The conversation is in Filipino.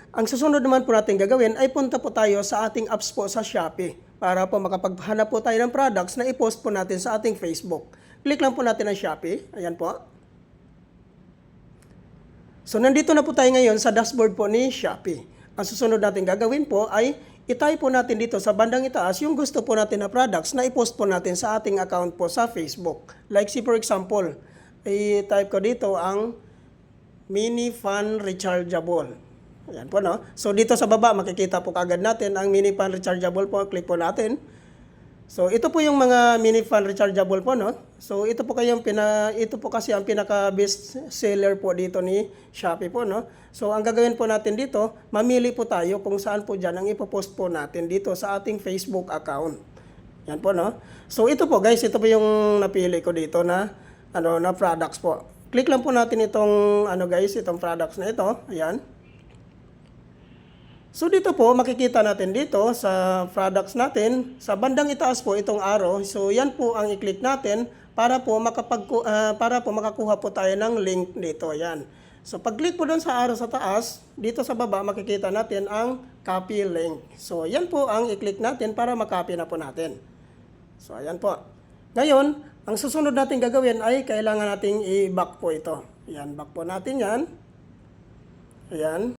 Ang susunod naman po natin gagawin ay punta po tayo sa ating apps po sa Shopee para po makapaghanap po tayo ng products na i-post po natin sa ating Facebook. Click lang po natin ang Shopee. Ayan po. So, nandito na po tayo ngayon sa dashboard po ni Shopee. Ang susunod natin gagawin po ay i-type po natin dito sa bandang itaas yung gusto po natin na products na i-post po natin sa ating account po sa Facebook. Like for example, i-type ko dito ang mini fan rechargeable. Ayan po, no? So, dito sa baba, makikita po kagad natin ang mini fan rechargeable po. Click po natin. So, ito po yung mga mini fan rechargeable po, no? So, ito po kasi ang pinaka-best seller po dito ni Shopee po, no? So, ang gagawin po natin dito, mamili po tayo kung saan po dyan ang ipopost po natin dito sa ating Facebook account. Yan po, no? So, ito po, guys, ito po yung napili ko dito na products po. Click lang po natin itong itong products na ito. Ayan. So dito po, makikita natin dito sa products natin, sa bandang itaas po itong arrow. So yan po ang i-click natin para po makakuha po tayo ng link dito. Yan. So pag-click po doon sa arrow sa taas, dito sa baba makikita natin ang copy link. So yan po ang i-click natin para makopy na po natin. So ayan po. Ngayon, ang susunod natin gagawin ay kailangan nating i-back po ito. Yan, back po natin yan. Ayan.